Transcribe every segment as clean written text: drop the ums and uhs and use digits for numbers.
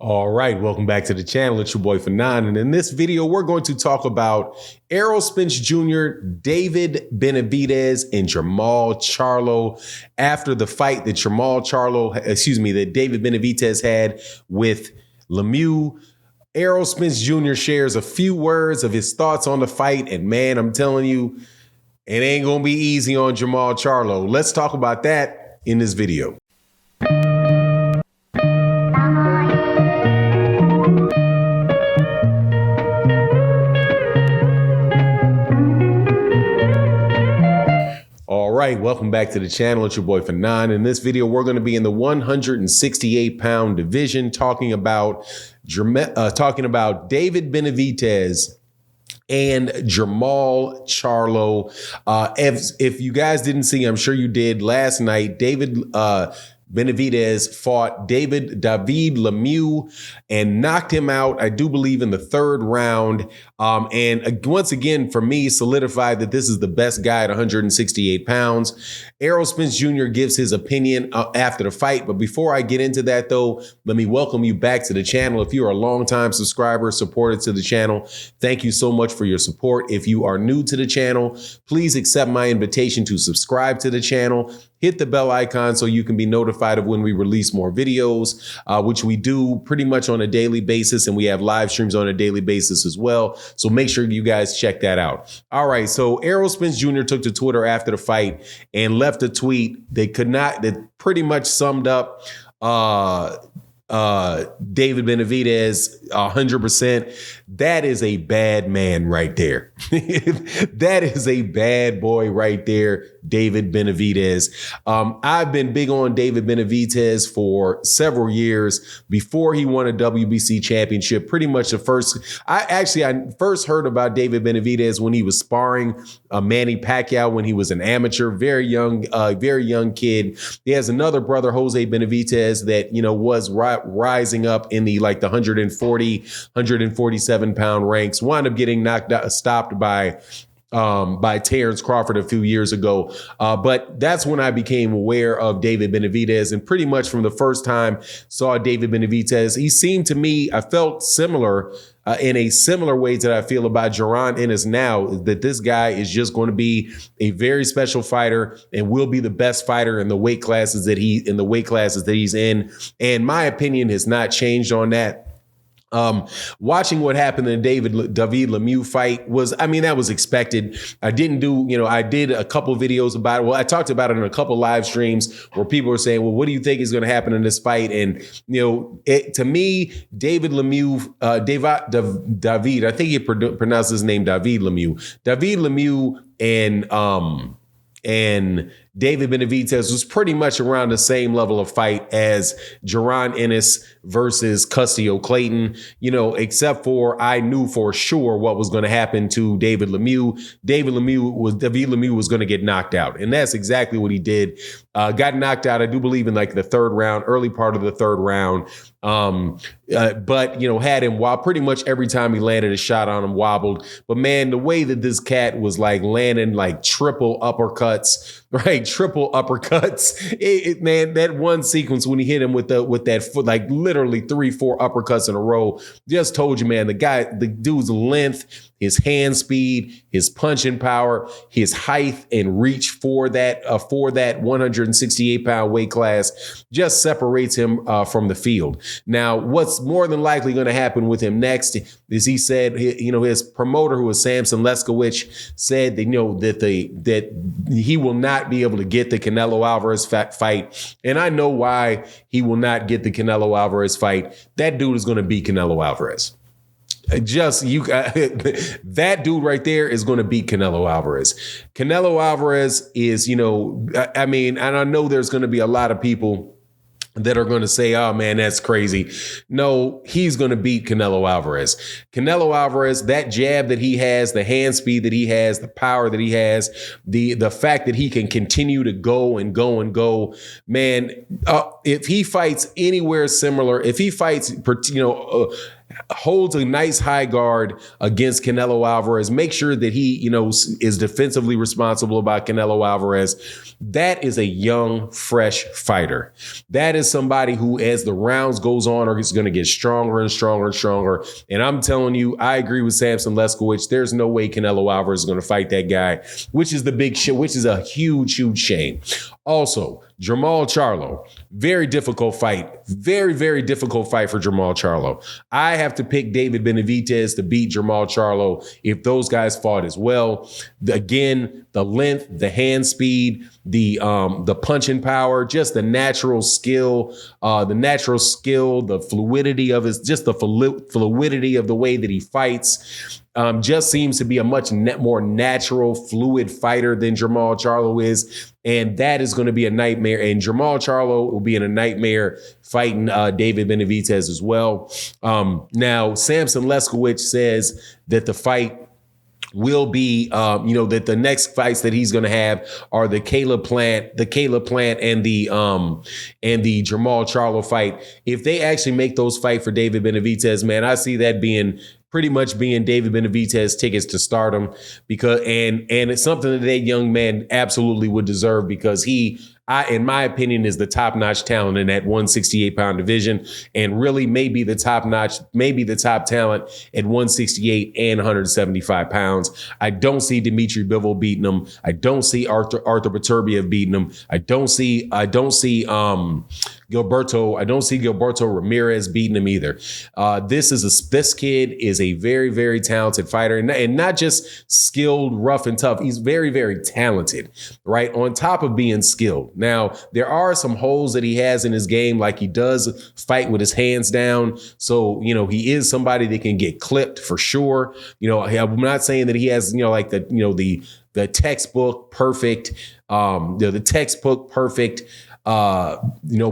All right, welcome back to the channel. It's your boy Fanon, and in this video, we're going to talk about Errol Spence Jr., David Benavidez, and Jermall Charlo after the fight that that David Benavidez had with Lemeiux. Errol Spence Jr. shares a few words of his thoughts on the fight, and man, I'm telling you, it ain't gonna be easy on Jermall Charlo. Let's talk about that in this video. All right, welcome back to the channel. It's your boy Fanon. In this video, we're going to be in the 168-pound division talking about David Benavidez and Jermall Charlo. If you guys didn't see, I'm sure you did last night, David Benavidez fought David Lemeiux and knocked him out, I do believe, in the third round. And once again, for me, solidified that this is the best guy at 168 pounds. Errol Spence Jr. gives his opinion after the fight. But before I get into that, though, let me welcome you back to the channel. If you're a longtime subscriber, supporter to the channel, thank you so much for your support. If you are new to the channel, please accept my invitation to subscribe to the channel. Hit the bell icon so you can be notified of when we release more videos, which we do pretty much on a daily basis. And we have live streams on a daily basis as well. So make sure you guys check that out. All right. So Errol Spence Jr. took to Twitter after the fight and left a tweet that pretty much summed up David Benavidez 100%. That is a bad man right there. That is a bad boy right there, David Benavidez. I've been big on David Benavidez for several years before he won a WBC championship. Pretty much I first heard about David Benavidez when he was sparring Manny Pacquiao when he was an amateur, very young kid. He has another brother, Jose Benavidez, that was rising up in the 140, 147 pound ranks, wound up getting stopped by Terrence Crawford a few years ago. But that's when I became aware of David Benavidez, and pretty much from the first time saw David Benavidez, he seemed to me, I felt similar in a similar way that I feel about Jerron Ennis now, that this guy is just going to be a very special fighter and will be the best fighter in the weight classes that he's in. And my opinion has not changed on that. Watching what happened in David Lemeiux fight that was expected. I did a couple videos about it. Well, I talked about it in a couple live streams where people were saying, well, what do you think is going to happen in this fight? And, to me, David Lemeiux, David, I think he pronounced his name David Lemeiux. David Lemeiux and David Benavidez was pretty much around the same level of fight as Jerron Ennis versus Custio Clayton, except for I knew for sure what was going to happen to David Lemeiux. David Lemeiux was going to get knocked out. And that's exactly what he did. Got knocked out, I do believe, in the third round, early part of the third round. But had him while pretty much every time he landed a shot on him wobbled. But man, the way that this cat was landing triple uppercuts, right? Triple uppercuts. Man, that one sequence when he hit him with that foot, literally 3-4 uppercuts in a row, just told you, man, the dude's length, his hand speed, his punching power, his height and reach for that 168-pound weight class just separates him from the field. Now, what's more than likely going to happen with him next is he said, his promoter, who was Samson Leskowicz, said that he will not be able to get the Canelo Alvarez fight. And I know why he will not get the Canelo Alvarez fight. That dude is going to beat Canelo Alvarez. That dude right there is going to beat Canelo Alvarez. Canelo Alvarez is, and I know there's going to be a lot of people that are going to say, oh man, that's crazy. No, he's going to beat Canelo Alvarez. Canelo Alvarez, that jab that he has, the hand speed that he has, the power that he has, the fact that he can continue to go and go and go, man, if he fights anywhere similar, if he fights, holds a nice high guard against Canelo Alvarez. Make sure that he, is defensively responsible about Canelo Alvarez. That is a young, fresh fighter. That is somebody who, as the rounds goes on, is going to get stronger and stronger and stronger. And I'm telling you, I agree with Samson Leskowicz. There's no way Canelo Alvarez is going to fight that guy, which is the big shit, which is a huge, huge shame. Also, Jermall Charlo, very difficult fight. Very, very difficult fight for Jermall Charlo. I have to pick David Benavidez to beat Jermall Charlo if those guys fought as well. Again, the length, the hand speed, the punching power, just the natural skill, the fluidity of fluidity of the way that he fights. Just seems to be a much more natural, fluid fighter than Jermall Charlo is. And that is going to be a nightmare. And Jermall Charlo will be in a nightmare fighting David Benavidez as well. Now, Samson Leskowicz says that the fight will be, that the next fights that he's going to have are the Caleb Plant and the Jermall Charlo fight. If they actually make those fight for David Benavidez, man, I see that being pretty much being David Benavidez tickets to stardom, because and it's something that young man absolutely would deserve, because he, in my opinion, is the top-notch talent in that 168-pound division, and really maybe the top talent at 168 and 175 pounds. I don't see Dimitri Bivol beating him. I don't see Arthur Beterbiev beating him. I don't see Gilberto Ramirez beating him either. This kid is a very, very talented fighter, and not just skilled, rough and tough. He's very, very talented, right? On top of being skilled. Now, there are some holes that he has in his game, like he does fight with his hands down. So, he is somebody that can get clipped for sure. I'm not saying that he has, the textbook perfect,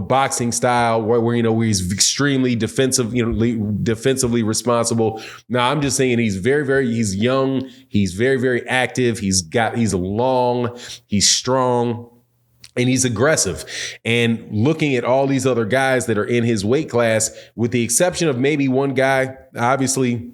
boxing style where he's extremely defensively responsible. Now, I'm just saying he's he's young. He's very, very active. He's long, he's strong, and he's aggressive. And looking at all these other guys that are in his weight class, with the exception of maybe one guy, obviously,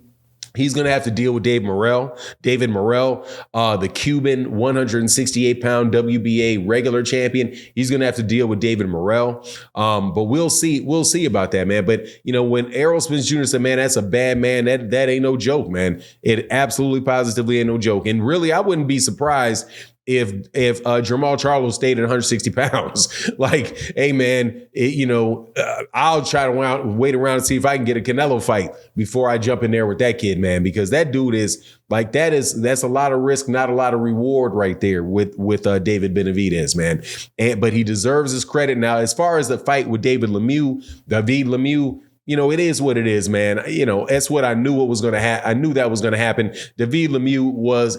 he's going to have to deal with David Morrell, the Cuban 168-pound WBA regular champion. He's going to have to deal with David Morrell. But we'll see about that, man. But, when Errol Spence Jr. said, man, that's a bad man, that ain't no joke, man. It absolutely positively ain't no joke. And really, I wouldn't be surprised if Jermall Charlo stayed at 160 pounds. Like, hey, man, I'll try to wait around and see if I can get a Canelo fight before I jump in there with that kid, man, because that dude is like, that's a lot of risk, not a lot of reward right there with David Benavidez, man. But he deserves his credit. Now, as far as the fight with David Lemieux, it is what it is, man. That's what I knew was going to happen. I knew that was going to happen. David Lemieux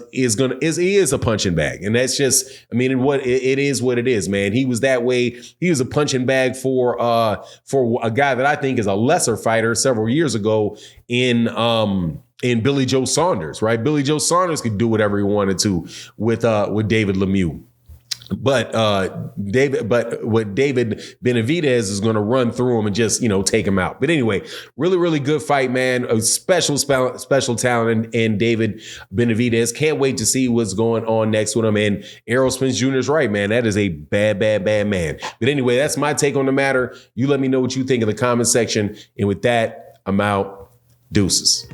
he is a punching bag. And that's just, it is what it is, man. He was that way. He was a punching bag for a guy that I think is a lesser fighter several years ago in Billy Joe Saunders, right? Billy Joe Saunders could do whatever he wanted to with David Lemieux. But David Benavidez is going to run through him and just, take him out. But anyway, really, really good fight, man. A special talent in David Benavidez. Can't wait to see what's going on next with him. And Errol Spence Jr. is right, man. That is a bad, bad, bad man. But anyway, that's my take on the matter. You let me know what you think in the comment section. And with that, I'm out. Deuces.